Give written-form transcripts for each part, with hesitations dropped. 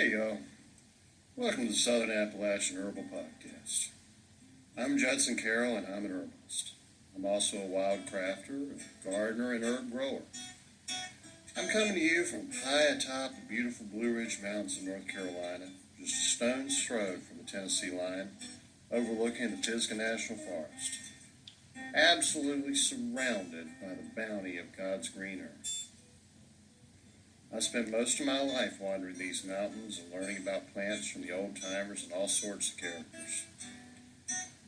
Hey y'all, welcome to the Southern Appalachian Herbal Podcast. I'm Judson Carroll and I'm an herbalist. I'm also a wild crafter, a gardener, and herb grower. I'm coming to you from high atop the beautiful Blue Ridge Mountains of North Carolina, just a stone's throw from the Tennessee line, overlooking the Pisgah National Forest. Absolutely surrounded by the bounty of God's green earth. I spent most of my life wandering these mountains and learning about plants from the old-timers and all sorts of characters.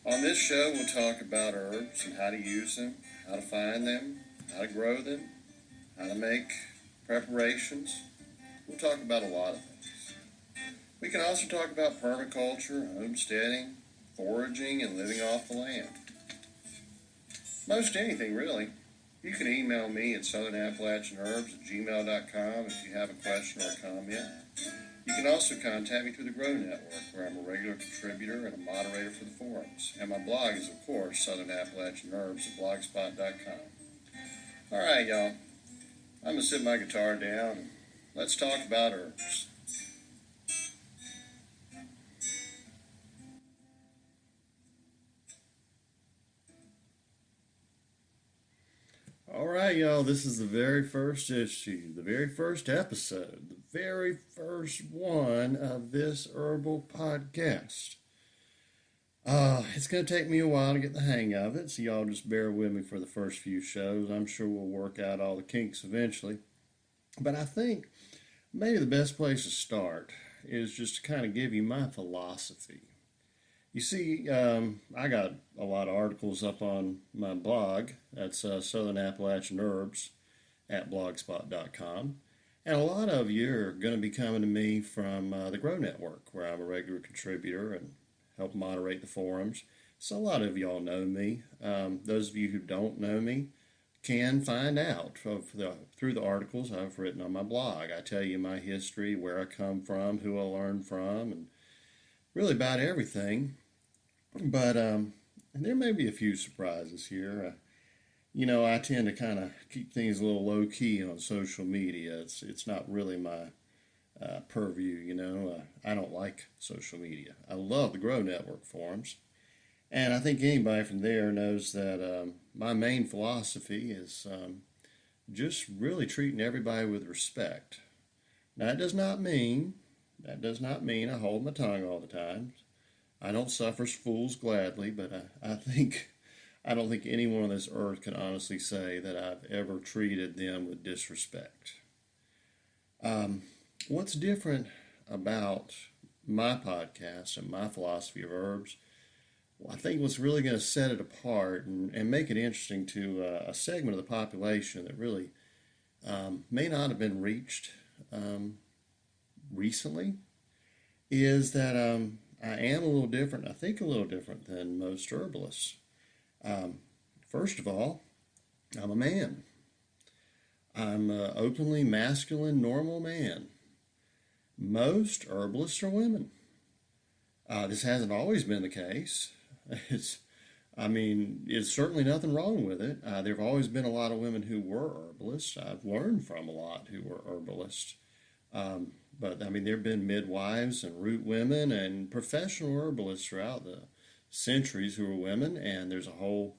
On this show, we'll talk about herbs and how to use them, how to find them, how to grow them, how to make preparations. We'll talk about a lot of things. We can also talk about permaculture, homesteading, foraging, and living off the land. Most anything, really. You can email me at southernappalachianherbs@gmail.com if you have a question or a comment. You can also contact me through the Grow Network, where I'm a regular contributor and a moderator for the forums. And my blog is, of course, southernappalachianherbs@blogspot.com. All right, y'all. I'm going to sit my guitar down and let's talk about herbs. All right, y'all, this is the very first issue, the very first episode, the very first one of this herbal podcast. It's going to take me a while to get the hang of it, so y'all just bear with me for the first few shows. I'm sure we'll work out all the kinks eventually. But I think maybe the best place to start is just to kind of give you my philosophy. You see, I got a lot of articles up on my blog. That's Southern Appalachian Herbs at blogspot.com. And a lot of you are going to be coming to me from the Grow Network, where I'm a regular contributor and help moderate the forums. So a lot of y'all know me. Those of you who don't know me can find out through the articles I've written on my blog. I tell you my history, where I come from, who I learned from, and really about everything. But there may be a few surprises here. I tend to kind of keep things a little low key on social media. It's not really my purview. I don't like social media. I love the Grow Network forums, and I think anybody from there knows that my main philosophy is just really treating everybody with respect. Now, that does not mean I hold my tongue all the time. I don't suffer fools gladly, but I don't think anyone on this earth can honestly say that I've ever treated them with disrespect. What's different about my podcast and my philosophy of herbs? Well, I think what's really going to set it apart and make it interesting to a segment of the population that really may not have been reached recently is that I am a little different. I think a little different than most herbalists. First of all, I'm a man. I'm an openly masculine, normal man. Most herbalists are women. This hasn't always been the case. It's certainly nothing wrong with it. There have always been a lot of women who were herbalists. I've learned from a lot who were herbalists. But there have been midwives and root women and professional herbalists throughout the centuries who were women, and there's a whole,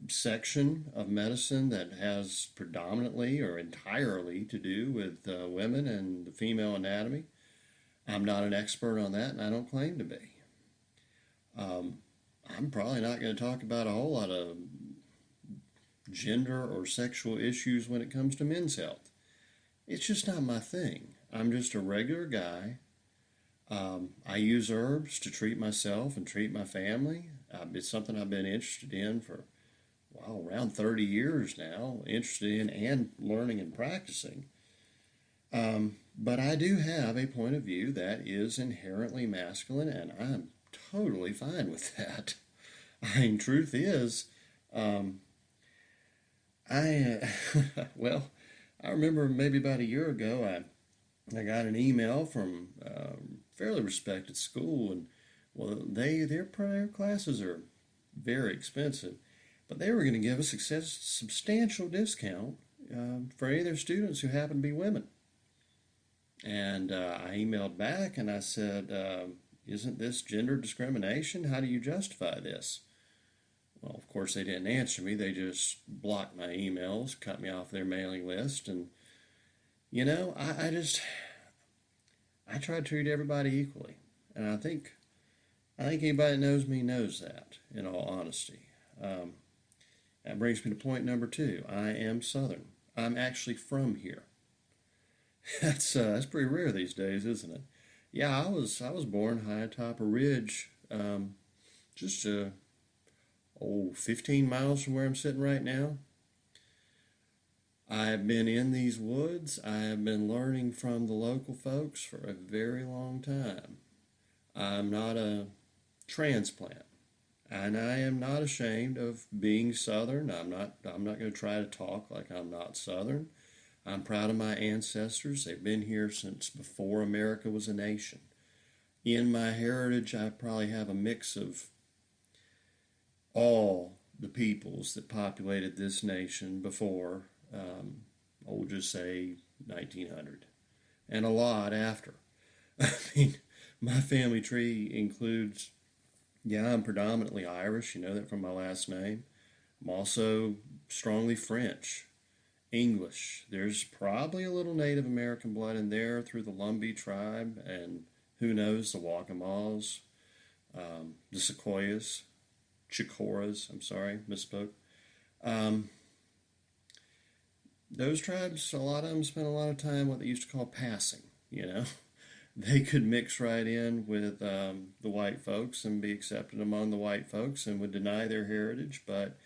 section of medicine that has predominantly or entirely to do with women and the female anatomy. I'm not an expert on that, and I don't claim to be. I'm probably not going to talk about a whole lot of gender or sexual issues when it comes to men's health. It's just not my thing. I'm just a regular guy. I use herbs to treat myself and treat my family. It's something I've been interested in for, around 30 years now, interested in and learning and practicing. But I do have a point of view that is inherently masculine, and I'm totally fine with that. Truth is, I remember maybe about a year ago, I got an email from a fairly respected school, and their prior classes are very expensive, but they were going to give us a substantial discount for any of their students who happen to be women. And I emailed back and I said, isn't this gender discrimination? How do you justify this? Well, of course, they didn't answer me. They just blocked my emails, cut me off their mailing list. And, I try to treat everybody equally. And I think anybody that knows me knows that, in all honesty. Um, that brings me to point number two. I am Southern. I'm actually from here. That's pretty rare these days, isn't it? Yeah, I was born high atop a ridge, just 15 miles from where I'm sitting right now. I've been in these woods. I have been learning from the local folks for a very long time. I'm not a transplant, and I am not ashamed of being Southern. I'm not going to try to talk like I'm not Southern. I'm proud of my ancestors. They've been here since before America was a nation. In my heritage, I probably have a mix of all the peoples that populated this nation before, we'll just say 1900, and a lot after. I mean, my family tree includes, yeah, I'm predominantly Irish, you know that from my last name. I'm also strongly French, English. There's probably a little Native American blood in there through the Lumbee tribe, and who knows, the Waccamaws, the Sequoias, Chicoras, I'm sorry, misspoke. Um, those tribes, a lot of them spent a lot of time what they used to call passing, you know. They could mix right in with the white folks and be accepted among the white folks and would deny their heritage, but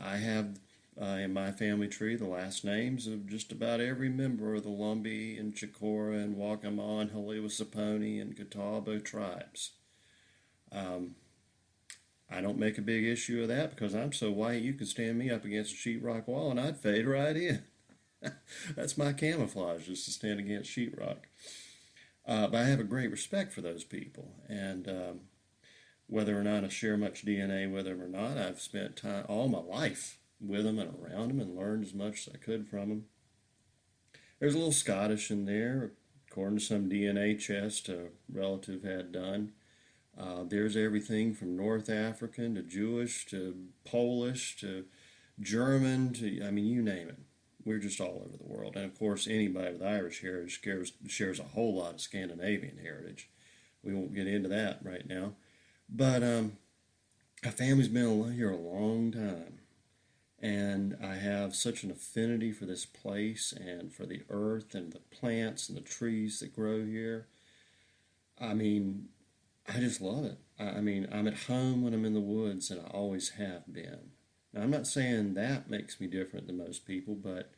I have in my family tree the last names of just about every member of the Lumbee and Chicora and Waccamaw and Halee-Saponi and Catawba tribes. Um, I don't make a big issue of that because I'm so white you could stand me up against a sheetrock wall and I'd fade right in. That's my camouflage, just to stand against sheetrock. But I have a great respect for those people, and whether or not I share much DNA with them or not, I've spent time all my life with them and around them and learned as much as I could from them. There's a little Scottish in there, according to some DNA test a relative had done. There's everything from North African to Jewish to Polish to German to, I mean, you name it. We're just all over the world. And of course, anybody with Irish heritage shares a whole lot of Scandinavian heritage. We won't get into that right now. But my family's been here a long time. And I have such an affinity for this place and for the earth and the plants and the trees that grow here. I mean, I just love it. I mean, I'm at home when I'm in the woods, and I always have been. Now, I'm not saying that makes me different than most people, but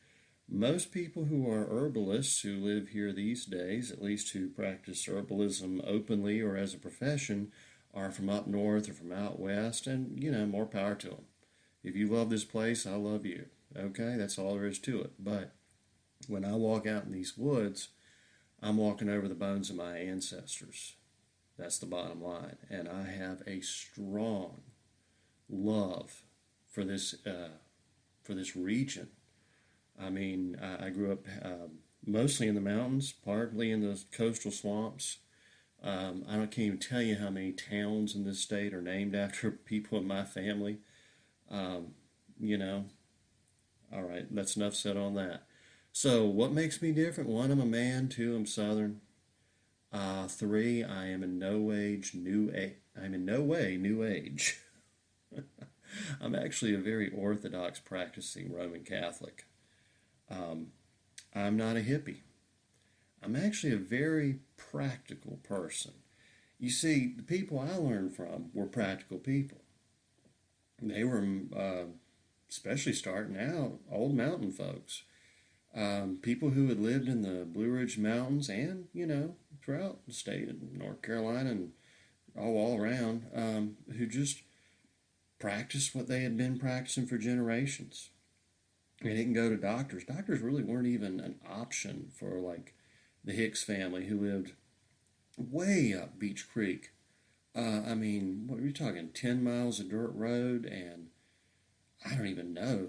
most people who are herbalists who live here these days, at least who practice herbalism openly or as a profession, are from up north or from out west, and more power to them. If you love this place, I love you. Okay, that's all there is to it. But when I walk out in these woods, I'm walking over the bones of my ancestors. That's the bottom line. And I have a strong love for this region. I mean, I grew up mostly in the mountains, partly in the coastal swamps. Can't even tell you how many towns in this state are named after people in my family. Um, you know, all right, that's enough said on that. So, what makes me different? One, I'm a man. Two, I'm Southern. Three, I am in no age new age. I'm in no way new age. I'm actually a very orthodox practicing Roman Catholic. Um, I'm not a hippie. I'm actually a very practical person. You see, the people I learned from were practical people. They were, especially starting out, old mountain folks. People who had lived in the Blue Ridge Mountains and, throughout the state of North Carolina and all around, who just practiced what they had been practicing for generations. They didn't go to doctors. Doctors really weren't even an option for, like, the Hicks family who lived way up Beech Creek. I mean, what are you talking? 10 miles of dirt road, and I don't even know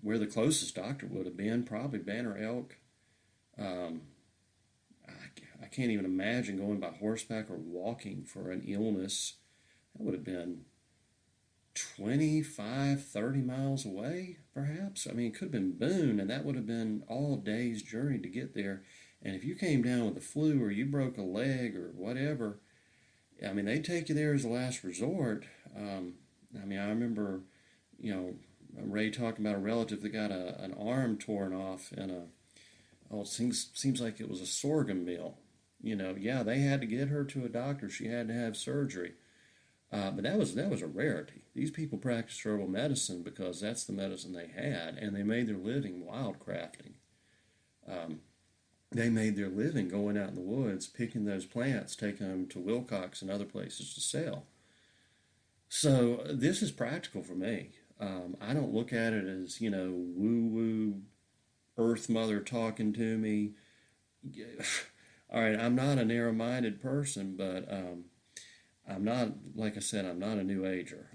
where the closest doctor would have been. Probably Banner Elk. Um, I can't even imagine going by horseback or walking for an illness. That would have been 25, 30 miles away, perhaps. I mean, it could have been Boone, and that would have been all day's journey to get there. And if you came down with the flu or you broke a leg or whatever, I mean, they'd take you there as a last resort. I mean, I remember, Ray talking about a relative that got an arm torn off in it seems like it was a sorghum mill. Yeah, they had to get her to a doctor. She had to have surgery. But that was a rarity. These people practiced herbal medicine because that's the medicine they had, and they made their living wildcrafting. Um, they made their living going out in the woods, picking those plants, taking them to Wilcox and other places to sell. So this is practical for me. I don't look at it as, woo woo Earth Mother talking to me. All right, I'm not a narrow minded person, but I'm not, like I said, I'm not a New Ager.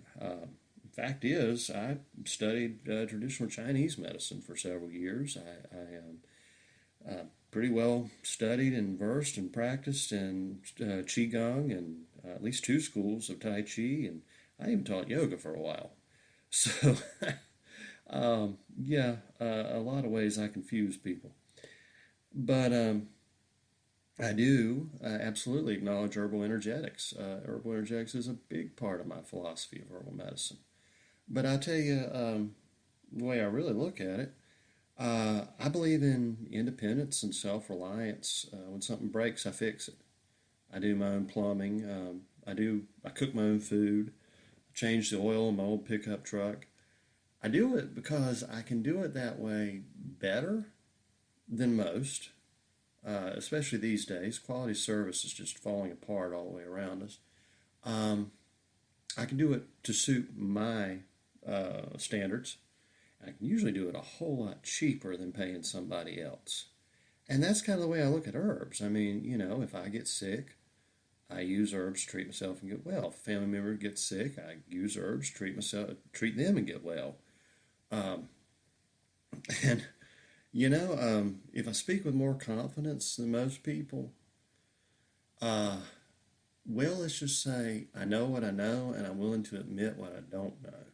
Fact is, I studied traditional Chinese medicine for several years. I am pretty well studied and versed and practiced in Qigong and at least two schools of Tai Chi, and I even taught yoga for a while. So, yeah, a lot of ways I confuse people. But I do absolutely acknowledge herbal energetics. Herbal energetics is a big part of my philosophy of herbal medicine. But I tell you, the way I really look at it, I believe in independence and self reliance. When something breaks, I fix it. I do my own plumbing. I cook my own food. I change the oil in my old pickup truck. I do it because I can do it that way better than most, especially these days. Quality service is just falling apart all the way around us. Um, I can do it to suit my standards. I can usually do it a whole lot cheaper than paying somebody else. And that's kind of the way I look at herbs. I mean, if I get sick, I use herbs to treat myself and get well. If a family member gets sick, I use herbs to treat them and get well. Um, and if I speak with more confidence than most people, uh, well, let's just say I know what I know, and I'm willing to admit what I don't know.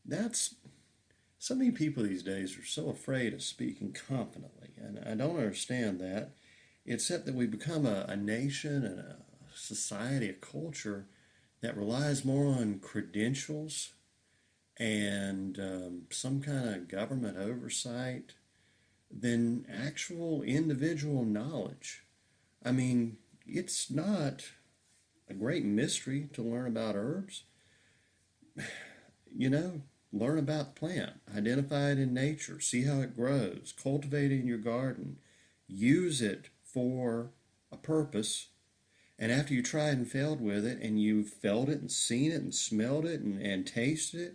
That's So many people these days are so afraid of speaking confidently, and I don't understand that, except that we become a nation and a society, a culture that relies more on credentials and some kind of government oversight than actual individual knowledge. I mean, it's not a great mystery to learn about herbs. You know, learn about the plant, identify it in nature, see how it grows, cultivate it in your garden, use it for a purpose. And after you tried and failed with it, and you've felt it and seen it and smelled it and tasted it,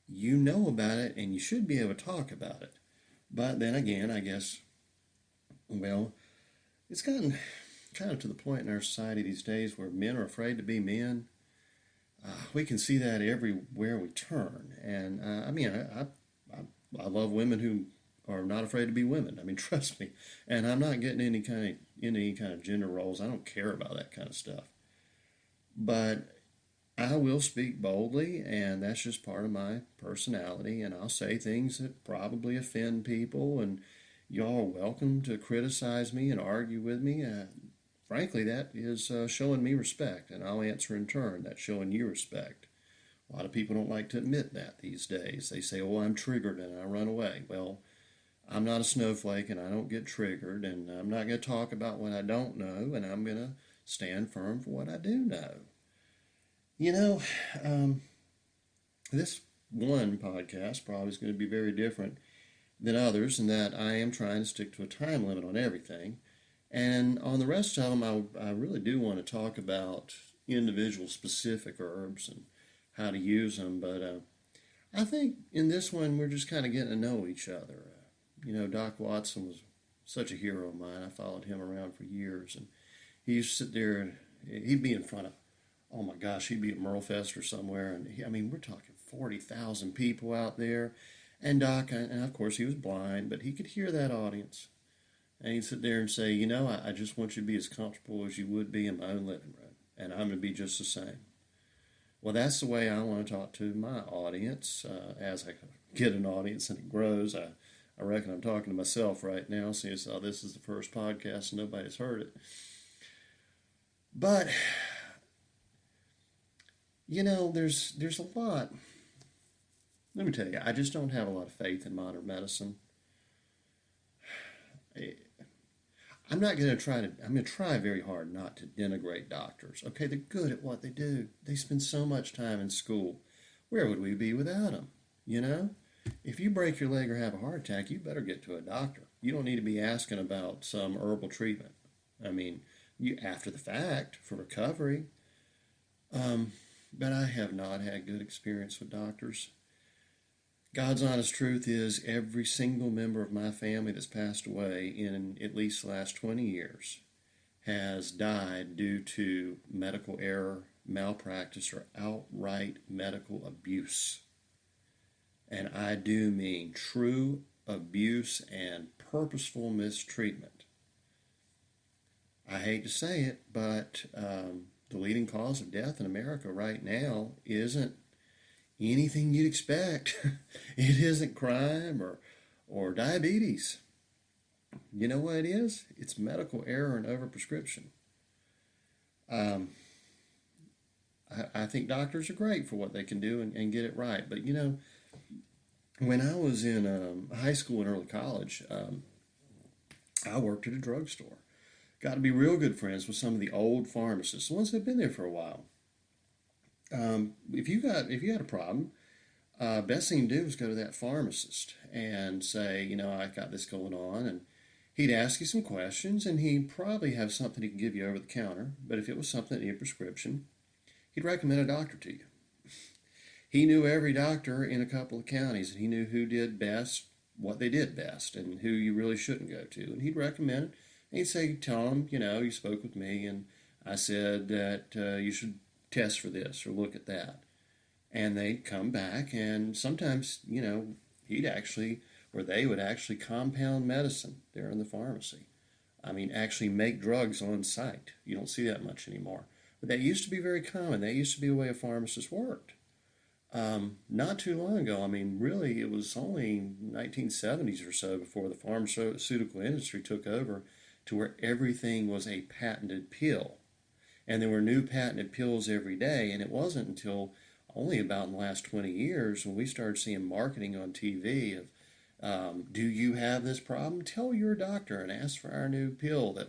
you know about it and you should be able to talk about it. But then again, I guess, well, it's gotten kind of to the point in our society these days where men are afraid to be men. We can see that everywhere we turn. And I mean, I love women who are not afraid to be women. I mean, trust me. And I'm not getting any kind of gender roles. I don't care about that kind of stuff. But I will speak boldly, and that's just part of my personality. And I'll say things that probably offend people, and y'all are welcome to criticize me and argue with me. Frankly, that is showing me respect, and I'll answer in turn. That's showing you respect. A lot of people don't like to admit that these days. They say, "Oh, I'm triggered," and I run away. Well, I'm not a snowflake, and I don't get triggered, and I'm not going to talk about what I don't know, and I'm going to stand firm for what I do know. You know, um, this one podcast probably is going to be very different than others in that I am trying to stick to a time limit on everything. And on the rest of them, I really do want to talk about individual specific herbs and how to use them. But I think in this one, we're just kind of getting to know each other. Doc Watson was such a hero of mine. I followed him around for years. And he used to sit there and he'd be in front of, oh my gosh, he'd be at Merlefest or somewhere. And I mean, we're talking 40,000 people out there. And Doc, and of course he was blind, but he could hear that audience. And he'd sit there and say, you know, I just want you to be as comfortable as you would be in my own living room, and I'm going to be just the same. Well, that's the way I want to talk to my audience as I get an audience and it grows. I reckon I'm talking to myself right now since this is the first podcast and nobody's heard it. But, you know, there's a lot. Let me tell you, I just don't have a lot of faith in modern medicine. I'm not going to try to, I'm going to try very hard not to denigrate doctors. Okay, they're good at what they do. They spend so much time in school. Where would we be without them? You know? If you break your leg or have a heart attack, you better get to a doctor. You don't need to be asking about some herbal treatment. I mean, you after the fact for recovery. But I have not had good experience with doctors. God's honest truth is every single member of my family that's passed away in at least the last 20 years has died due to medical error, malpractice, or outright medical abuse. And I do mean true abuse and purposeful mistreatment. I hate to say it, but the leading cause of death in America right now isn't anything you'd expect. It isn't crime or diabetes. You know what it is? It's medical error and overprescription. Um, I think doctors are great for what they can do and get it right. But, you know, when I was in high school and early college, I worked at a drugstore. Got to be real good friends with some of the old pharmacists, the ones that have been there for a while. If you had a problem, best thing to do is go to that pharmacist and say, you know, I got this going on, and he'd ask you some questions, and he'd probably have something he could give you over the counter. But if it was something that needed a prescription, he'd recommend a doctor to you. He knew every doctor in a couple of counties, and he knew who did best, what they did best, and who you really shouldn't go to. And he'd recommend it. And he'd say, tell him, you know, you spoke with me, and I said that you should test for this or look at that. And they'd come back, and sometimes, you know, they would actually compound medicine there in the pharmacy. I mean, actually make drugs on site. You don't see that much anymore. But that used to be very common. That used to be the way a pharmacist worked. Not too long ago, I mean, really, it was only 1970s or so before the pharmaceutical industry took over to where everything was a patented pill. And there were new patented pills every day, and it wasn't until only about in the last 20 years when we started seeing marketing on TV of, do you have this problem? Tell your doctor and ask for our new pill that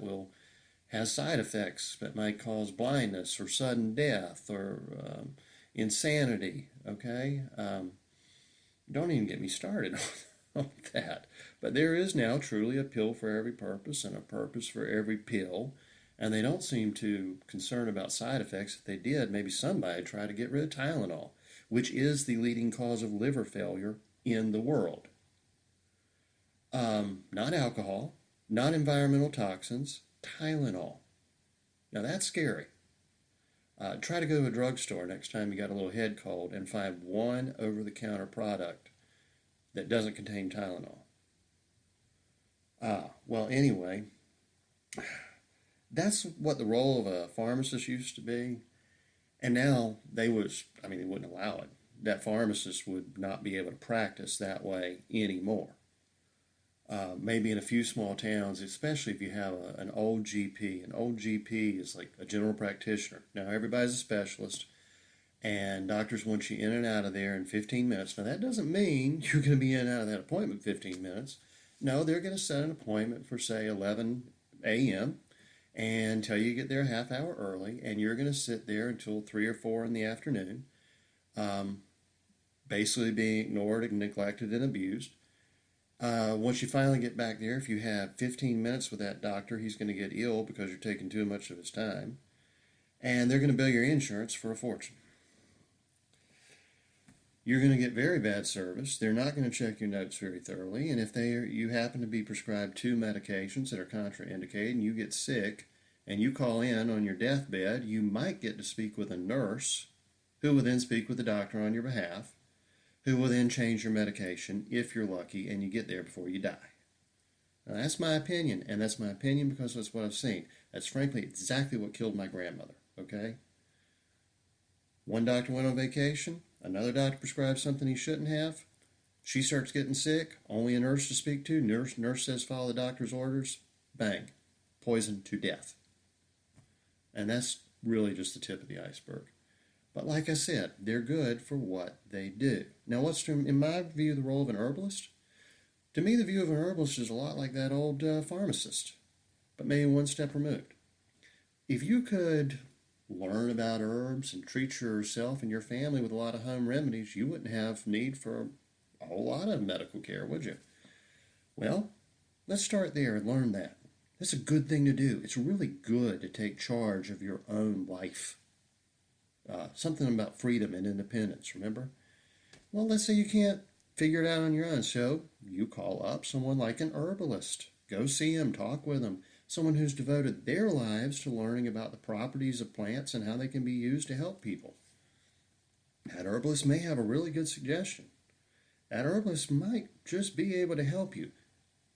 has side effects that might cause blindness or sudden death or insanity, okay? Don't even get me started on that. But there is now truly a pill for every purpose and a purpose for every pill. And they don't seem too concerned about side effects. If they did, maybe somebody would try to get rid of Tylenol, which is the leading cause of liver failure in the world. Not alcohol, not environmental toxins, Tylenol. Now that's scary. Try to go to a drugstore next time you got a little head cold and find one over-the-counter product that doesn't contain Tylenol. Well, anyway, that's what the role of a pharmacist used to be. And now they wouldn't allow it. That pharmacist would not be able to practice that way anymore. Maybe in a few small towns, especially if you have an old GP. An old GP is like a general practitioner. Now, everybody's a specialist, and doctors want you in and out of there in 15 minutes. Now, that doesn't mean you're going to be in and out of that appointment in 15 minutes. No, they're going to set an appointment for, say, 11 a.m., and tell you to get there a half hour early, and you're going to sit there until 3 or 4 in the afternoon, basically being ignored and neglected and abused. Once you finally get back there, if you have 15 minutes with that doctor, he's going to get ill because you're taking too much of his time, and they're going to bill your insurance for a fortune. You're going to get very bad service. They're not going to check your notes very thoroughly. And if you happen to be prescribed 2 medications that are contraindicated and you get sick and you call in on your deathbed, you might get to speak with a nurse who will then speak with the doctor on your behalf, who will then change your medication if you're lucky and you get there before you die. Now, that's my opinion, and that's my opinion because that's what I've seen. That's frankly exactly what killed my grandmother, okay? One doctor went on vacation, another doctor prescribed something he shouldn't have. She starts getting sick, only a nurse to speak to. Nurse says follow the doctor's orders. Bang, poisoned to death. And that's really just the tip of the iceberg. But like I said, they're good for what they do. Now, in my view, the role of an herbalist? To me, the view of an herbalist is a lot like that old pharmacist, but maybe one step removed. If you could learn about herbs and treat yourself and your family with a lot of home remedies, you wouldn't have need for a whole lot of medical care, would you? Well, let's start there and learn that. That's a good thing to do. It's really good to take charge of your own life. Something about freedom and independence, remember? Well, let's say you can't figure it out on your own, so you call up someone like an herbalist. Go see him, talk with him. Someone who's devoted their lives to learning about the properties of plants and how they can be used to help people. That herbalist may have a really good suggestion. That herbalist might just be able to help you.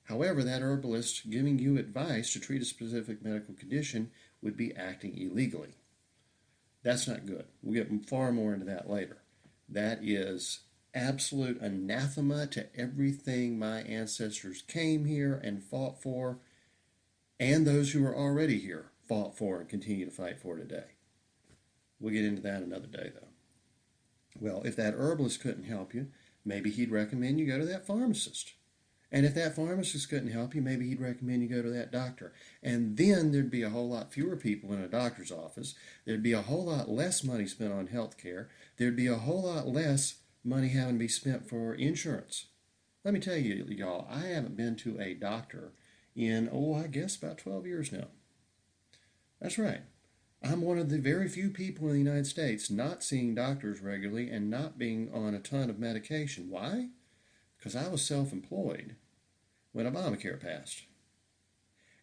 However, that herbalist giving you advice to treat a specific medical condition would be acting illegally. That's not good. We'll get far more into that later. That is absolute anathema to everything my ancestors came here and fought for, and those who are already here fought for and continue to fight for today. We'll get into that another day, though. Well, if that herbalist couldn't help you, maybe he'd recommend you go to that pharmacist. And if that pharmacist couldn't help you, maybe he'd recommend you go to that doctor. And then there'd be a whole lot fewer people in a doctor's office. There'd be a whole lot less money spent on health care. There'd be a whole lot less money having to be spent for insurance. Let me tell you, y'all, I haven't been to a doctor in, I guess about 12 years now. That's right. I'm one of the very few people in the United States not seeing doctors regularly and not being on a ton of medication. Why? Because I was self-employed when Obamacare passed.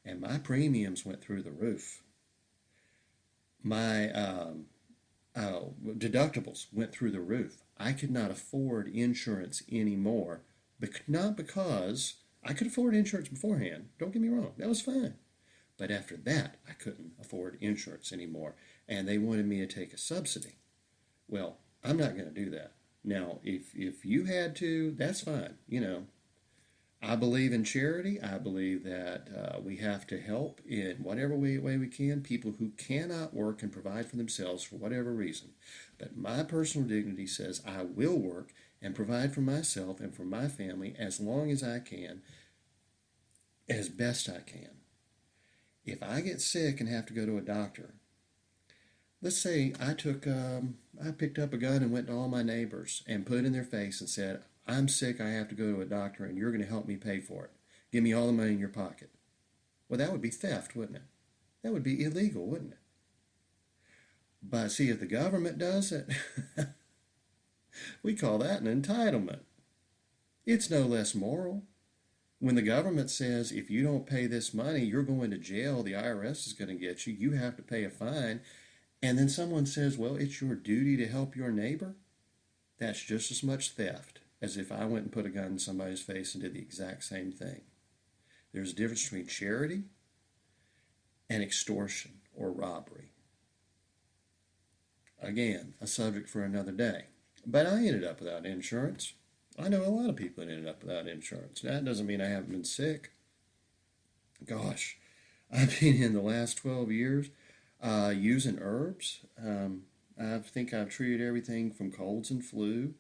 And my premiums went through the roof. My deductibles went through the roof. I could not afford insurance anymore. But not because I could afford insurance beforehand. Don't get me wrong. That was fine. But after that, I couldn't afford insurance anymore. And they wanted me to take a subsidy. Well, I'm not going to do that. Now, if you had to, that's fine. I believe in charity. I believe that we have to help in whatever way we can people who cannot work and provide for themselves for whatever reason. But my personal dignity says I will work and provide for myself and for my family as long as I can, as best I can. If I get sick and have to go to a doctor, let's say I picked up a gun and went to all my neighbors and put it in their face and said, I'm sick, I have to go to a doctor, and you're going to help me pay for it. Give me all the money in your pocket. Well, that would be theft, wouldn't it? That would be illegal, wouldn't it? But see, if the government does it, we call that an entitlement. It's no less moral. When the government says, if you don't pay this money, you're going to jail, the IRS is going to get you, you have to pay a fine, and then someone says, well, it's your duty to help your neighbor, that's just as much theft as if I went and put a gun in somebody's face and did the exact same thing. There's a difference between charity and extortion or robbery. Again, a subject for another day. But I ended up without insurance. I know a lot of people that ended up without insurance. Now, that doesn't mean I haven't been sick. Gosh, I've been in the last 12 years using herbs. I think I've treated everything from colds and flu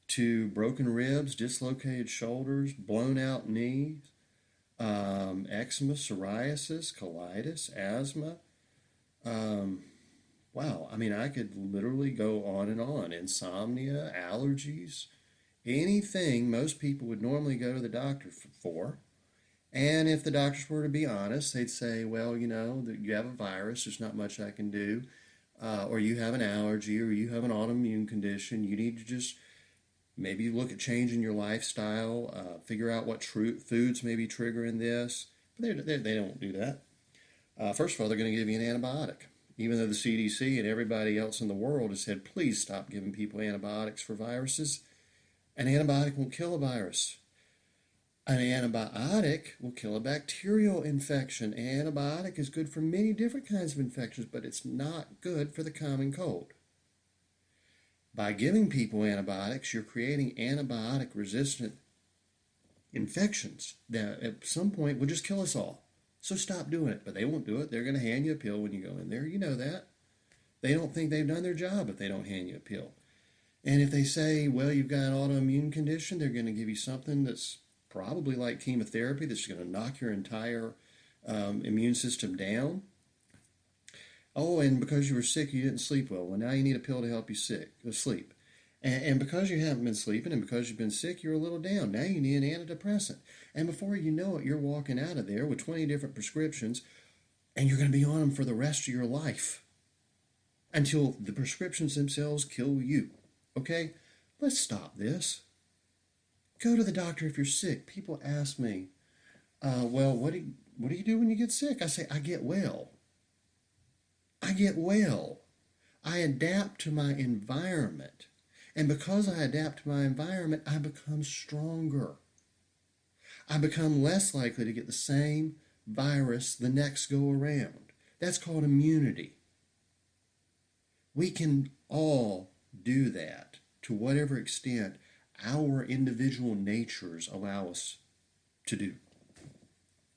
to broken ribs, dislocated shoulders, blown out knees, eczema, psoriasis, colitis, asthma. Wow, I mean, I could literally go on and on. Insomnia, allergies, anything most people would normally go to the doctor for. And if the doctors were to be honest, they'd say, well, you have a virus, there's not much I can do. Or you have an allergy, or you have an autoimmune condition. You need to just maybe look at changing your lifestyle, figure out what foods may be triggering this. But they don't do that. First of all, they're going to give you an antibiotic. Even though the CDC and everybody else in the world has said, please stop giving people antibiotics for viruses. An antibiotic won't kill a virus. An antibiotic will kill a bacterial infection. An antibiotic is good for many different kinds of infections, but it's not good for the common cold. By giving people antibiotics, you're creating antibiotic resistant infections that at some point will just kill us all. So stop doing it. But they won't do it. They're going to hand you a pill when you go in there. You know that. They don't think they've done their job if they don't hand you a pill. And if they say, well, you've got an autoimmune condition, they're going to give you something that's probably like chemotherapy that's going to knock your entire immune system down. Oh, and because you were sick, you didn't sleep well. Well, now you need a pill to help you sleep. And because you haven't been sleeping and because you've been sick, you're a little down. Now you need an antidepressant. And before you know it, you're walking out of there with 20 different prescriptions, and you're going to be on them for the rest of your life until the prescriptions themselves kill you. Okay? Let's stop this. Go to the doctor if you're sick. People ask me, well, what do you do when you get sick? I say, I get well. I get well. I adapt to my environment. And because I adapt to my environment, I become stronger. I become less likely to get the same virus the next go around. That's called immunity. We can all do that to whatever extent our individual natures allow us to do.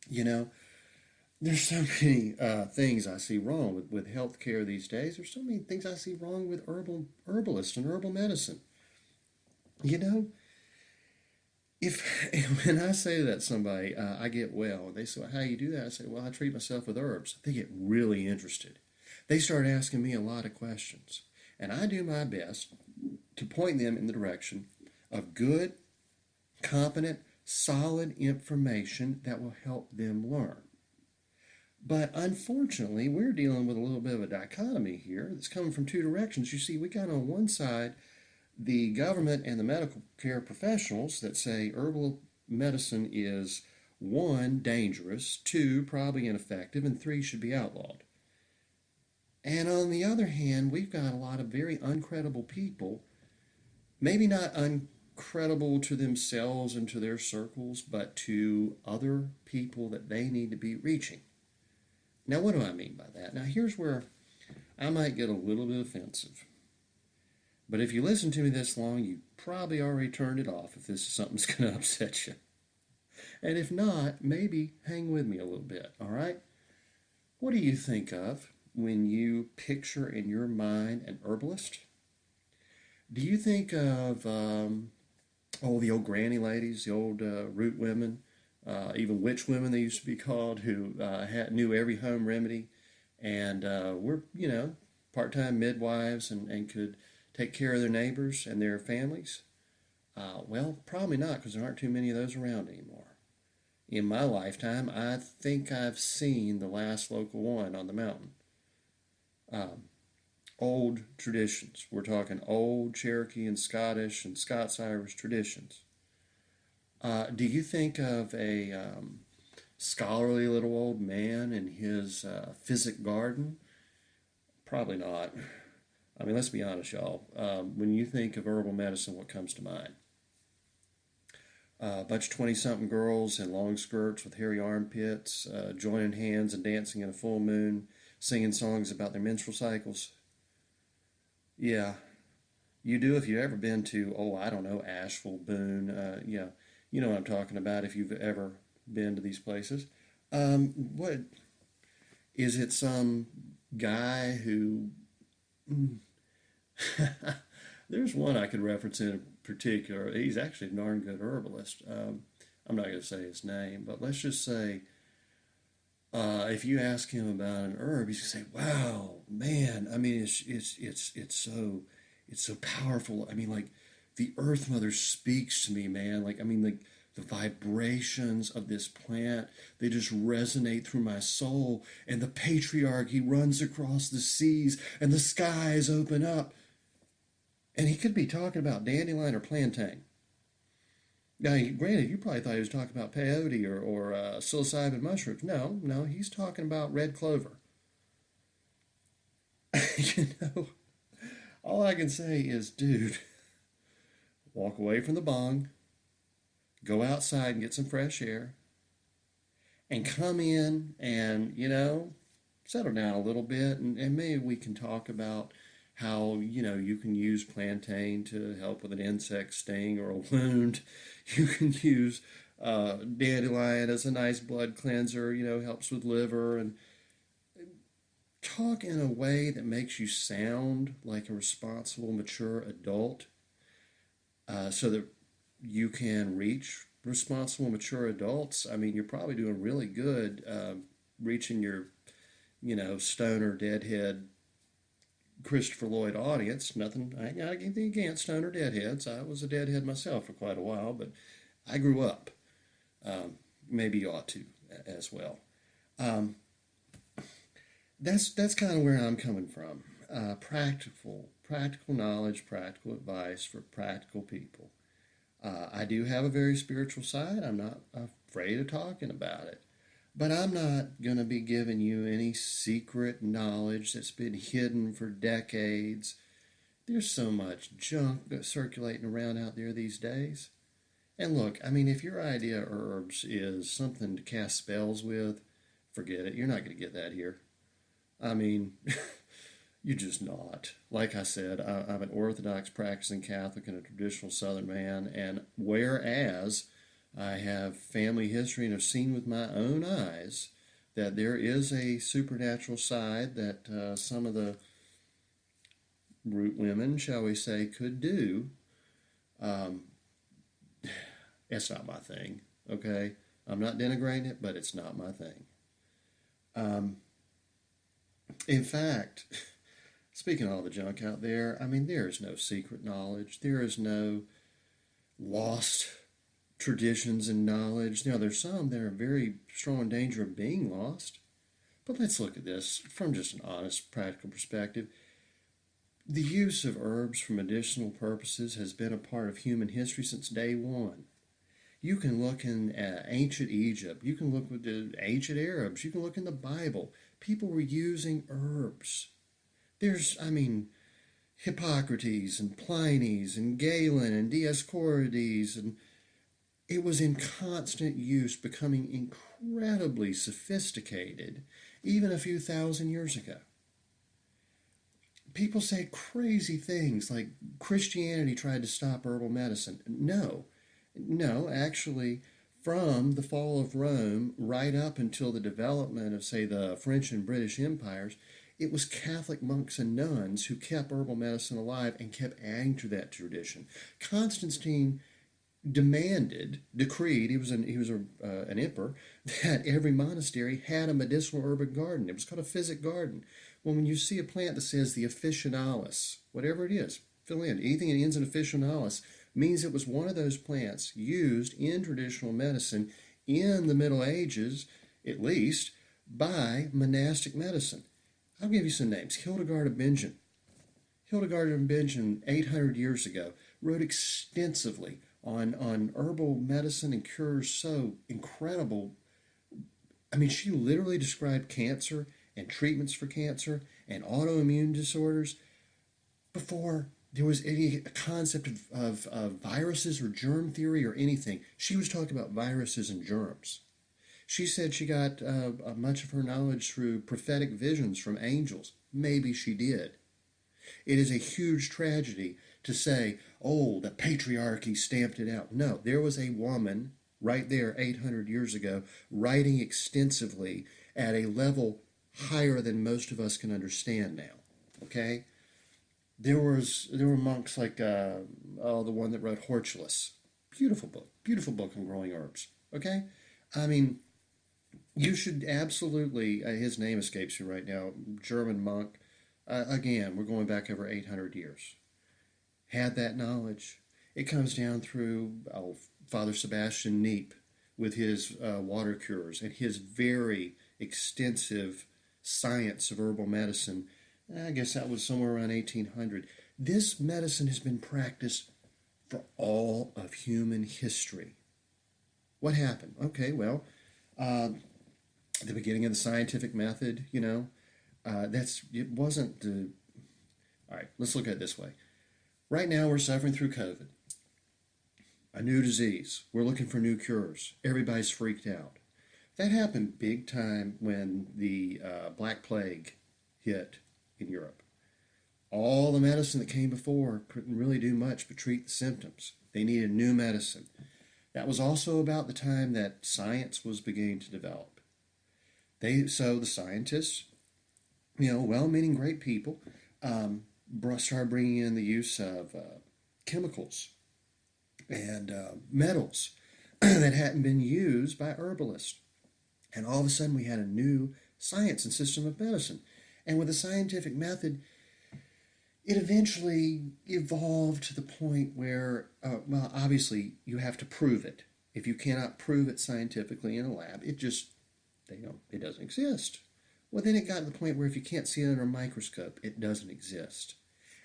You know, there's so many things I see wrong with healthcare these days. There's so many things I see wrong with herbalists and herbal medicine. You know, when I say that to somebody, I get well, they say, well, how do you do that? I say, well, I treat myself with herbs. They get really interested. They start asking me a lot of questions. And I do my best to point them in the direction of good, competent, solid information that will help them learn. But unfortunately, we're dealing with a little bit of a dichotomy here that's coming from two directions. You see, we got on one side the government and the medical care professionals that say herbal medicine is 1, dangerous, 2, probably ineffective, and 3, should be outlawed. And on the other hand, we've got a lot of very uncredible people, maybe not uncredible to themselves and to their circles, but to other people that they need to be reaching. Now, what do I mean by that? Now, here's where I might get a little bit offensive. But if you listen to me this long, you probably already turned it off if this is something that's going to upset you. And if not, maybe hang with me a little bit, all right? What do you think of when you picture in your mind an herbalist? Do you think of, the old granny ladies, the old root women, even witch women they used to be called, who knew every home remedy and were, part-time midwives and could take care of their neighbors and their families? Well, probably not, because there aren't too many of those around anymore. In my lifetime, I think I've seen the last local one on the mountain. Old traditions. We're talking old Cherokee and Scottish and Scots-Irish traditions. Do you think of a scholarly little old man in his physic garden? Probably not. I mean, let's be honest, y'all. When you think of herbal medicine, what comes to mind? A bunch of 20-something girls in long skirts with hairy armpits, joining hands and dancing in a full moon, singing songs about their menstrual cycles. Yeah, you do if you've ever been to, Asheville, Boone. You know what I'm talking about if you've ever been to these places. What is it? Some guy who there's one I could reference in particular. He's actually a darn good herbalist. I'm not going to say his name, but let's just say if you ask him about an herb, he's going to say, "Wow, man! I mean, it's so powerful. I mean, like the Earth Mother speaks to me, man. Like the vibrations of this plant, they just resonate through my soul. And the patriarchy runs across the seas, and the skies open up." And he could be talking about dandelion or plantain. Now, granted, you probably thought he was talking about peyote or psilocybin mushrooms. No, he's talking about red clover. you know, all I can say is, dude, walk away from the bong, go outside and get some fresh air, and come in and, settle down a little bit. And maybe we can talk about how, you can use plantain to help with an insect sting or a wound. You can use dandelion as a nice blood cleanser, helps with liver. And talk in a way that makes you sound like a responsible, mature adult, so that you can reach responsible, mature adults. I mean, you're probably doing really good reaching your, stoner, deadhead, Christopher Lloyd audience. Nothing, I got anything against stoner deadheads. I was a deadhead myself for quite a while, but I grew up. Maybe you ought to as well. Um, that's kind of where I'm coming from. Practical knowledge, practical advice for practical people. I do have a very spiritual side. I'm not afraid of talking about it. But I'm not going to be giving you any secret knowledge that's been hidden for decades. There's so much junk circulating around out there these days. And look, I mean, if your idea of herbs is something to cast spells with, forget it. You're not going to get that here. I mean, you're just not. Like I said, I'm an Orthodox practicing Catholic and a traditional Southern man, and whereas I have family history and have seen with my own eyes that there is a supernatural side that some of the root women, shall we say, could do. Um, it's not my thing, okay? I'm not denigrating it, but it's not my thing. Um, in fact, speaking of all the junk out there, I mean, there is no secret knowledge. There is no lost traditions and knowledge. Now, there's some that are in very strong danger of being lost. But let's look at this from just an honest, practical perspective. The use of herbs for medicinal purposes has been a part of human history since day one. You can look in ancient Egypt. You can look with the ancient Arabs. You can look in the Bible. People were using herbs. There's, I mean, Hippocrates and Pliny and Galen and Dioscorides, and it was in constant use, becoming incredibly sophisticated even a few thousand years ago. People say crazy things like Christianity tried to stop herbal medicine. No, actually, from the fall of Rome right up until the development of, say, the French and British empires, it was Catholic monks and nuns who kept herbal medicine alive and kept adding to that tradition. Constantine decreed, an emperor, that every monastery had a medicinal urban garden. It was called a physic garden. Well, when you see a plant that says the officinalis, whatever it is, fill in, anything that ends in officinalis, means it was one of those plants used in traditional medicine in the Middle Ages, at least, by monastic medicine. I'll give you some names. Hildegard of Bingen. Hildegard of Bingen, 800 years ago, wrote extensively on herbal medicine and cures so incredible. I mean, she literally described cancer and treatments for cancer and autoimmune disorders before there was any concept of viruses or germ theory or anything. She was talking about viruses and germs. She said she got much of her knowledge through prophetic visions from angels. Maybe she did. It is a huge tragedy to say, oh, the patriarchy stamped it out. No, there was a woman right there 800 years ago writing extensively at a level higher than most of us can understand now. Okay? There were monks like the one that wrote Hortulus. Beautiful book on growing herbs. Okay? I mean, you should absolutely, his name escapes me right now, German monk. Again, we're going back over 800 years. Had that knowledge. It comes down through Father Sebastian Neep with his water cures and his very extensive science of herbal medicine. I guess that was somewhere around 1800. This medicine has been practiced for all of human history. What happened? Okay, well, the beginning of the scientific method, it wasn't the. All right, let's look at it this way. Right now, we're suffering through COVID. a new disease. We're looking for new cures. Everybody's freaked out. That happened big time when the Black Plague hit in Europe. All the medicine that came before couldn't really do much but treat the symptoms. They needed new medicine. That was also about the time that science was beginning to develop. So the scientists, well-meaning great people, started bringing in the use of chemicals and metals that hadn't been used by herbalists. And all of a sudden we had a new science and system of medicine. And with the scientific method, it eventually evolved to the point where, obviously you have to prove it. If you cannot prove it scientifically in a lab, it doesn't exist. Well, then it got to the point where if you can't see it under a microscope, it doesn't exist.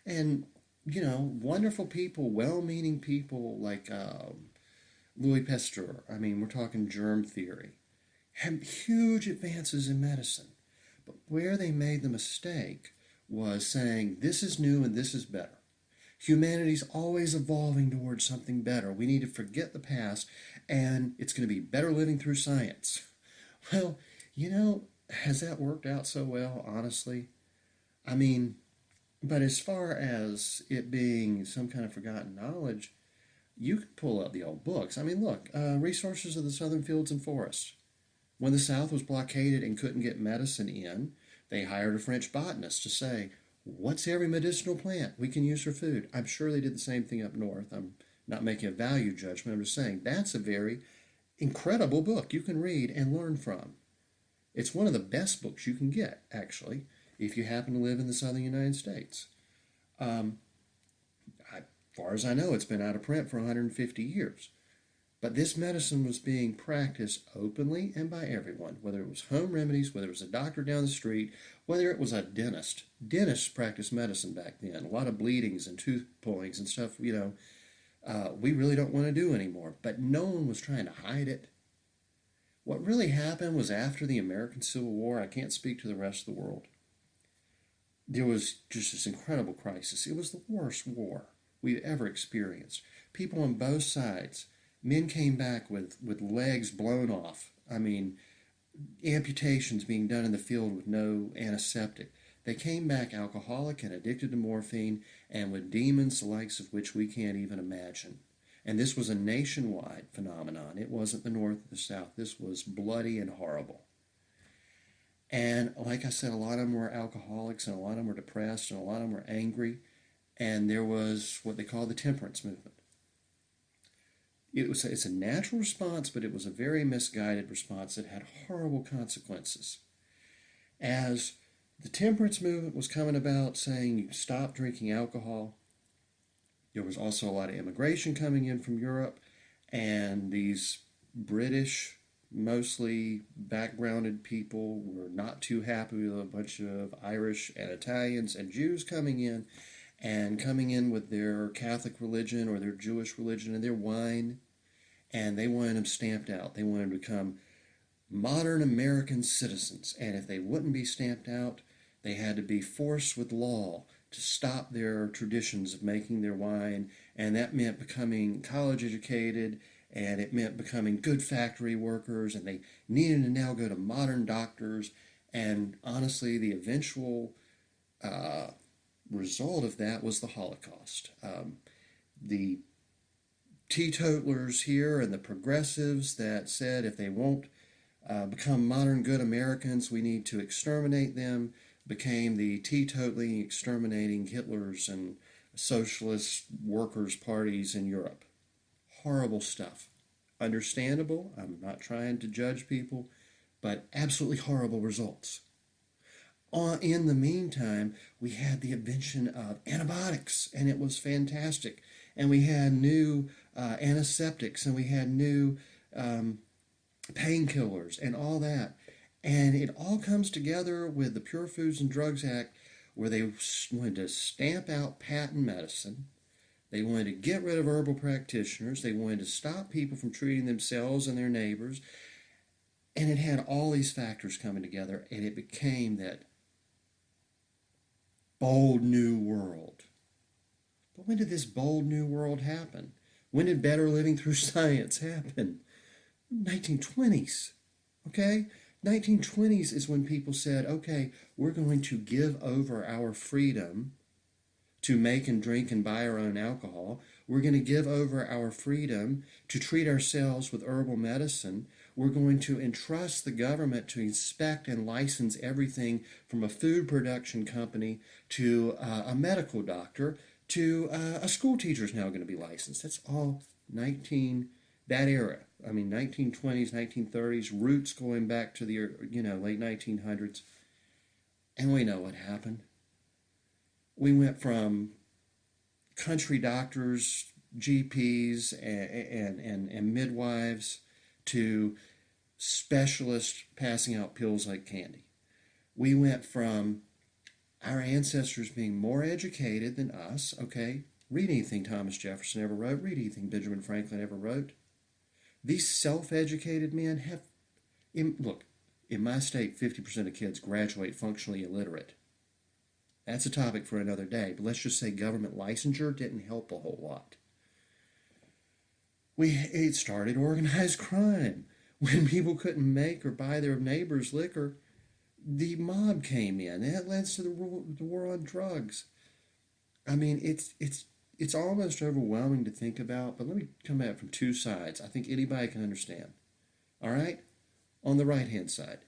And, wonderful people, well-meaning people like Louis Pasteur, we're talking germ theory, had huge advances in medicine. But where they made the mistake was saying, this is new and this is better. Humanity's always evolving towards something better. We need to forget the past, and it's going to be better living through science. Well, has that worked out so well, honestly? But as far as it being some kind of forgotten knowledge, you can pull up the old books. Look, Resources of the Southern Fields and Forests. When the South was blockaded and couldn't get medicine in, they hired a French botanist to say, what's every medicinal plant we can use for food? I'm sure they did the same thing up north. I'm not making a value judgment. I'm just saying that's a very incredible book you can read and learn from. It's one of the best books you can get, actually, if you happen to live in the southern United States. As far as I know, it's been out of print for 150 years. But this medicine was being practiced openly and by everyone, whether it was home remedies, whether it was a doctor down the street, whether it was a dentist. Dentists practiced medicine back then. A lot of bleedings and tooth pullings and stuff, we really don't want to do anymore. But no one was trying to hide it. What really happened was after the American Civil War, I can't speak to the rest of the world, there was just this incredible crisis. It was the worst war we've ever experienced. People on both sides. Men came back with legs blown off. Amputations being done in the field with no antiseptic. They came back alcoholic and addicted to morphine and with demons the likes of which we can't even imagine. And this was a nationwide phenomenon. It wasn't the North or the South. This was bloody and horrible. And like I said, a lot of them were alcoholics and a lot of them were depressed and a lot of them were angry. And there was what they call the temperance movement. It's a natural response, but it was a very misguided response that had horrible consequences. As the temperance movement was coming about saying you stop drinking alcohol, there was also a lot of immigration coming in from Europe, and these British, mostly backgrounded people were not too happy with a bunch of Irish and Italians and Jews coming in with their Catholic religion or their Jewish religion and their wine, and they wanted them stamped out. They wanted to become modern American citizens, and if they wouldn't be stamped out, they had to be forced with law to stop their traditions of making their wine, and that meant becoming college educated, and it meant becoming good factory workers, and they needed to now go to modern doctors, and honestly, the eventual result of that was the Holocaust. The teetotalers here and the progressives that said if they won't become modern good Americans, we need to exterminate them, became the teetotaling, exterminating Hitlers and socialist workers' parties in Europe. Horrible stuff. Understandable. I'm not trying to judge people, but absolutely horrible results. In the meantime, we had the invention of antibiotics, and it was fantastic. And we had new antiseptics, and we had new painkillers, and all that. And it all comes together with the Pure Foods and Drugs Act, where they wanted to stamp out patent medicine. They wanted to get rid of herbal practitioners. They wanted to stop people from treating themselves and their neighbors. And it had all these factors coming together, and it became that bold new world. But when did this bold new world happen? When did better living through science happen? 1920s. Okay? 1920s is when people said, okay, we're going to give over our freedom to make and drink and buy our own alcohol. We're going to give over our freedom to treat ourselves with herbal medicine. We're going to entrust the government to inspect and license everything from a food production company to a medical doctor to a school teacher is now going to be licensed. That's all that era. I mean, 1920s, 1930s, roots going back to the late 1900s. And we know what happened. We went from country doctors, GPs, and midwives to specialists passing out pills like candy. We went from our ancestors being more educated than us, okay? Read anything Thomas Jefferson ever wrote. Read anything Benjamin Franklin ever wrote. These self-educated men have, look, in my state, 50% of kids graduate functionally illiterate. That's a topic for another day, but let's just say government licensure didn't help a whole lot. It started organized crime. When people couldn't make or buy their neighbor's liquor, the mob came in. That led to the war on drugs. I mean, it's almost overwhelming to think about, but let me come at it from two sides. I think anybody can understand. All right? On the right-hand side,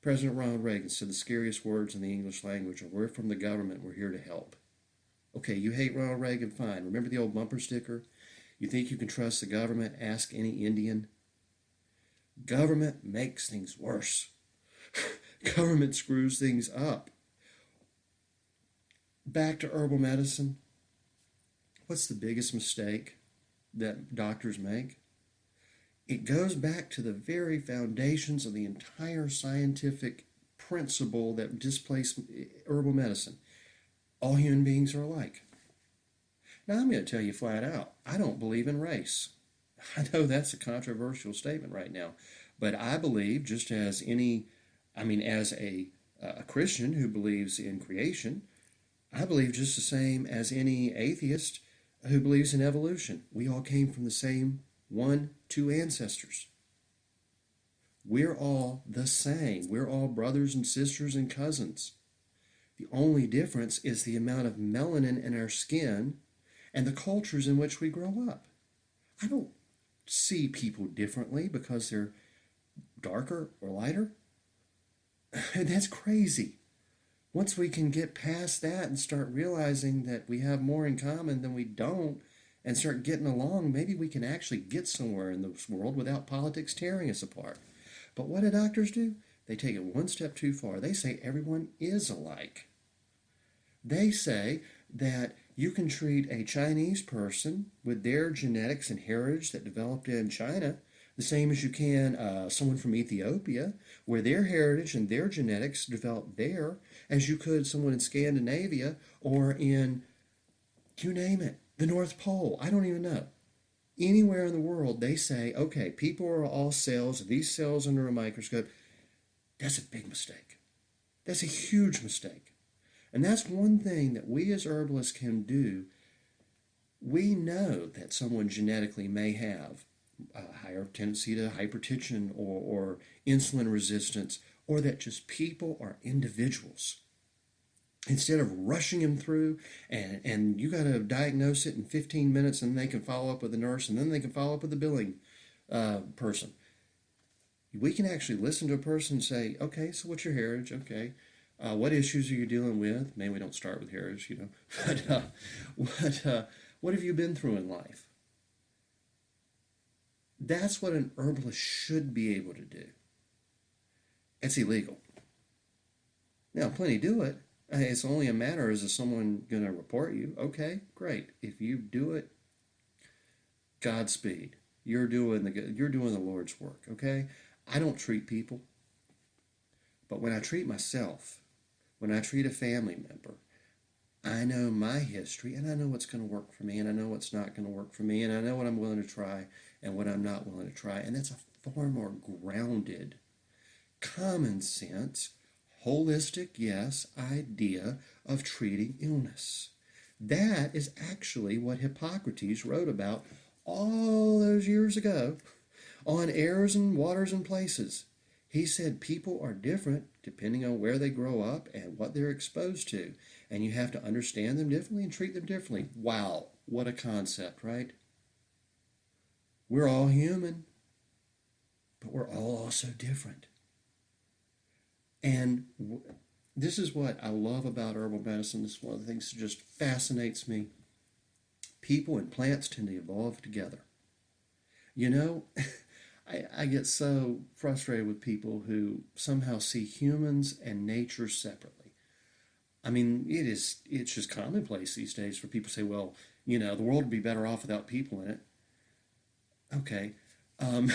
President Ronald Reagan said the scariest words in the English language are, "We're from the government, we're here to help." Okay, you hate Ronald Reagan, fine. Remember the old bumper sticker? You think you can trust the government? Ask any Indian. Government makes things worse. Government screws things up. Back to herbal medicine. What's the biggest mistake that doctors make? It goes back to the very foundations of the entire scientific principle that displaced herbal medicine. All human beings are alike. Now, I'm going to tell you flat out, I don't believe in race. I know that's a controversial statement right now, but I believe, just as as a Christian who believes in creation, I believe just the same as any atheist who believes in evolution. We all came from the same two ancestors. We're all the same. We're all brothers and sisters and cousins. The only difference is the amount of melanin in our skin and the cultures in which we grow up. I don't see people differently because they're darker or lighter. That's crazy. Once we can get past that and start realizing that we have more in common than we don't and start getting along, maybe we can actually get somewhere in this world without politics tearing us apart. But what do doctors do? They take it one step too far. They say everyone is alike. They say that you can treat a Chinese person with their genetics and heritage that developed in China the same as you can someone from Ethiopia, where their heritage and their genetics developed there, as you could someone in Scandinavia or in, you name it, the North Pole. I don't even know. Anywhere in the world, they say, okay, people are all cells, these cells under a microscope. That's a big mistake. That's a huge mistake. And that's one thing that we as herbalists can do. We know that someone genetically may have a higher tendency to hypertension or insulin resistance, or that just people are individuals. Instead of rushing them through and you got to diagnose it in 15 minutes and they can follow up with the nurse and then they can follow up with the billing person. We can actually listen to a person and say, okay, so what's your heritage? Okay. What issues are you dealing with? Maybe we don't start with heritage, but what have you been through in life? That's what an herbalist should be able to do. It's illegal. Now, plenty do it. It's only a matter, is someone going to report you? Okay, great. If you do it, Godspeed. You're doing the Lord's work, okay? I don't treat people. But when I treat myself, when I treat a family member, I know my history, and I know what's going to work for me, and I know what's not going to work for me, and I know what I'm willing to try and what I'm not willing to try. And that's a far more grounded, common sense, holistic, yes, idea of treating illness. That is actually what Hippocrates wrote about all those years ago on airs and waters and places. He said people are different depending on where they grow up and what they're exposed to. And you have to understand them differently and treat them differently. Wow, what a concept, right? We're all human, but we're all also different. And this is what I love about herbal medicine. This is one of the things that just fascinates me. People and plants tend to evolve together. You know, I get so frustrated with people who somehow see humans and nature separately. I mean, it's just commonplace these days for people to say, well, the world would be better off without people in it. Okay. Um,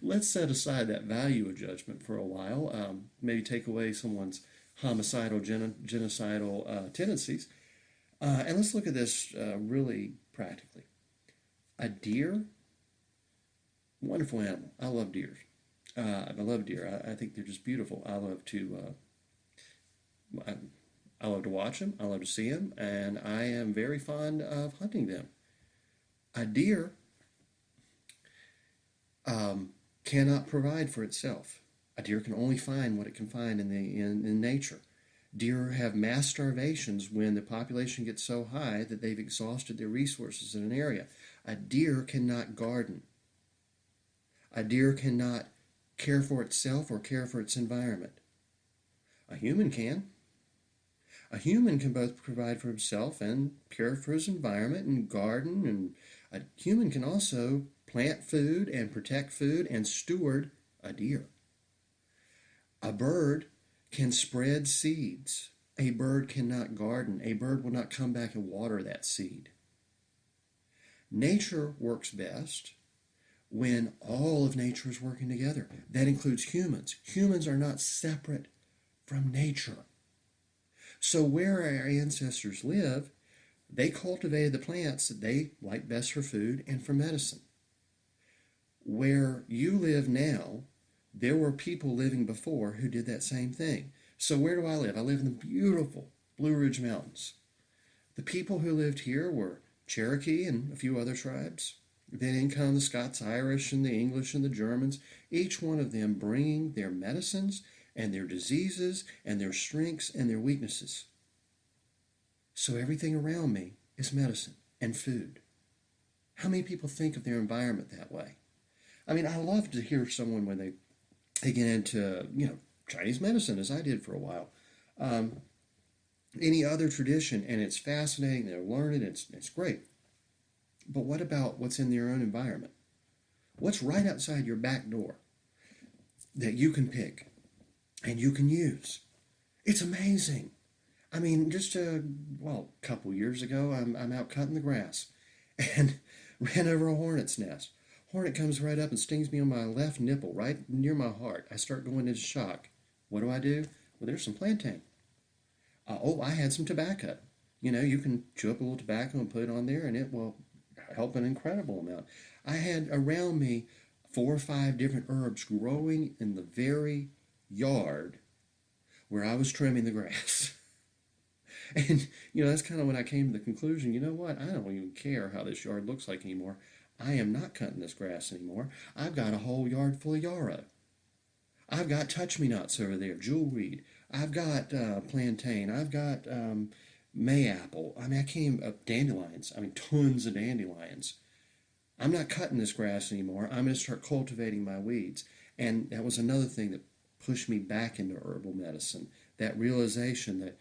let's set aside that value of judgment for a while. Maybe take away someone's homicidal, genocidal tendencies. And let's look at this really practically. A deer, wonderful animal. I love deer. I love deer. I think they're just beautiful. I love to watch them. I love to see them, and I am very fond of hunting them. A deer cannot provide for itself. A deer can only find what it can find in nature. Deer have mass starvations when the population gets so high that they've exhausted their resources in an area. A deer cannot garden. A deer cannot care for itself or care for its environment. A human can. A human can both provide for himself and care for his environment and garden, and a human can also plant food and protect food and steward a deer. A bird can spread seeds. A bird cannot garden. A bird will not come back and water that seed. Nature works best when all of nature is working together. That includes humans. Humans are not separate from nature. So where our ancestors live, they cultivated the plants that they like best for food and for medicine. Where you live now, there were people living before who did that same thing. So where do I live? I live in the beautiful Blue Ridge Mountains. The people who lived here were Cherokee and a few other tribes. Then in come the Scots-Irish and the English and the Germans, each one of them bringing their medicines and their diseases and their strengths and their weaknesses. So everything around me is medicine and food. How many people think of their environment that way? I mean, I love to hear someone when they get into, Chinese medicine, as I did for a while. Any other tradition, and it's fascinating, they're learning, it's great. But what about what's in their own environment? What's right outside your back door that you can pick and you can use? It's amazing. I mean, just a couple years ago, I'm out cutting the grass and ran over a hornet's nest. Hornet comes right up and stings me on my left nipple, right near my heart. I start going into shock. What do? Well, there's some plantain. I had some tobacco. You can chew up a little tobacco and put it on there, and it will help an incredible amount. I had around me 4 or 5 different herbs growing in the very yard where I was trimming the grass. And, that's kind of when I came to the conclusion, you know what? I don't even care how this yard looks like anymore. I am not cutting this grass anymore. I've got a whole yard full of yarrow. I've got touch-me-nots over there, jewelweed. I've got plantain. I've got mayapple. I mean, dandelions. I mean, tons of dandelions. I'm not cutting this grass anymore. I'm going to start cultivating my weeds. And that was another thing that pushed me back into herbal medicine. That realization that,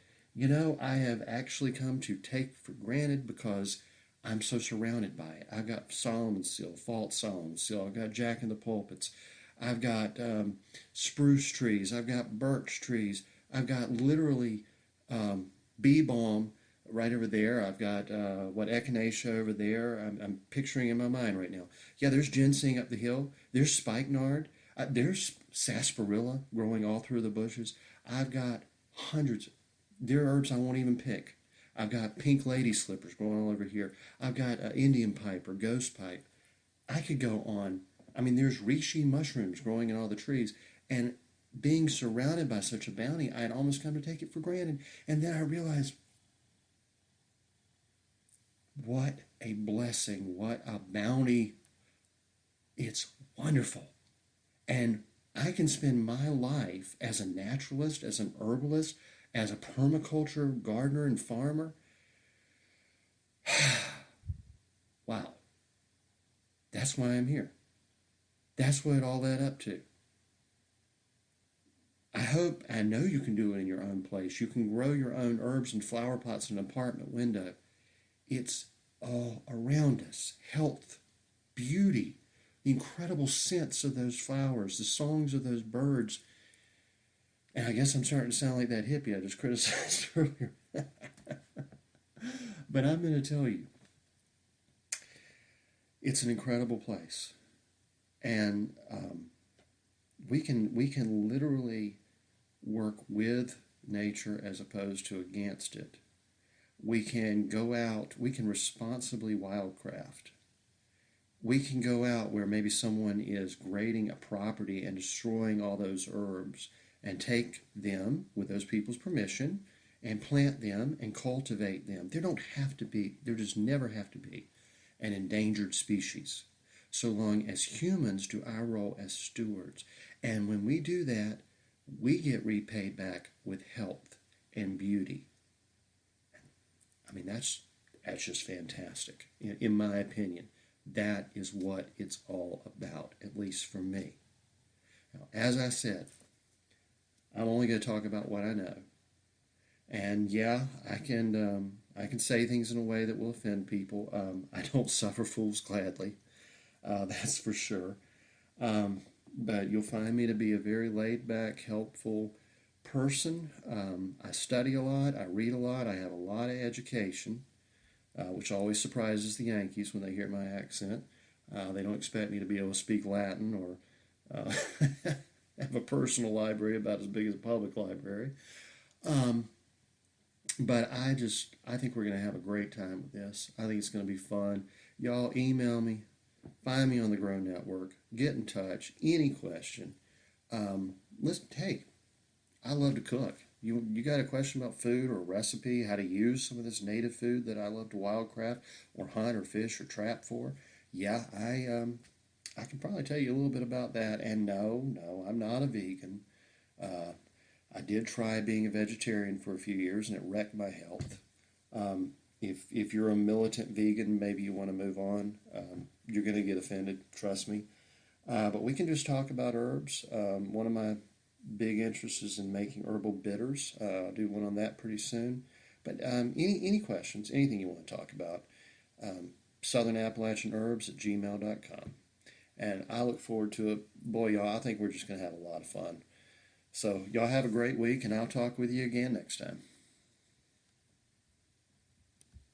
I have actually come to take for granted because I'm so surrounded by it. I've got Solomon's seal, false Solomon's seal. I've got Jack in the Pulpits. I've got spruce trees. I've got birch trees. I've got literally bee balm right over there. I've got echinacea over there. I'm picturing in my mind right now. Yeah, there's ginseng up the hill. There's spikenard. There's sarsaparilla growing all through the bushes. I've got hundreds. There are herbs I won't even pick. I've got pink lady slippers growing all over here. I've got Indian pipe or ghost pipe. I could go on. I mean, there's reishi mushrooms growing in all the trees. And being surrounded by such a bounty, I had almost come to take it for granted. And then I realized What a blessing. What a bounty. It's wonderful. And I can spend my life as a naturalist, as an herbalist, as a permaculture gardener and farmer. Wow. That's why I'm here. That's what it all led up to. I know you can do it in your own place. You can grow your own herbs and flower pots in an apartment window. It's all around us. Health, beauty, the incredible scents of those flowers, the songs of those birds. And I guess I'm starting to sound like that hippie I just criticized earlier. But I'm going to tell you, it's an incredible place. And we can literally work with nature as opposed to against it. We can go out, we can responsibly wildcraft. We can go out where maybe someone is grading a property and destroying all those herbs and take them with those people's permission and plant them and cultivate them. There just never have to be an endangered species so long as humans do our role as stewards. And when we do that, we get repaid back with health and beauty. I mean, that's just fantastic, in my opinion. That is what it's all about, at least for me. Now, as I said, I'm only going to talk about what I know. And yeah, I can say things in a way that will offend people. I don't suffer fools gladly, that's for sure. But you'll find me to be a very laid back, helpful person. I study a lot, I read a lot, I have a lot of education, which always surprises the Yankees when they hear my accent. They don't expect me to be able to speak Latin or have a personal library about as big as a public library. Um, but I think we're going to have a great time with this. I think it's going to be fun. Y'all email me, find me on the Grow Network, get in touch, any question. Listen, hey, I love to cook. You got a question about food or a recipe, how to use some of this native food that I love to wildcraft or hunt or fish or trap for? Yeah, I can probably tell you a little bit about that. And no, I'm not a vegan. Uh, I did try being a vegetarian for a few years, and it wrecked my health. If you're a militant vegan, maybe you want to move on. You're going to get offended, trust me. But we can just talk about herbs. One of my big interests is in making herbal bitters. I'll do one on that pretty soon. But any questions, anything you want to talk about, Southern Appalachian Herbs at gmail.com. And I look forward to it. Boy, y'all, I think we're just going to have a lot of fun. So, y'all have a great week, and I'll talk with you again next time.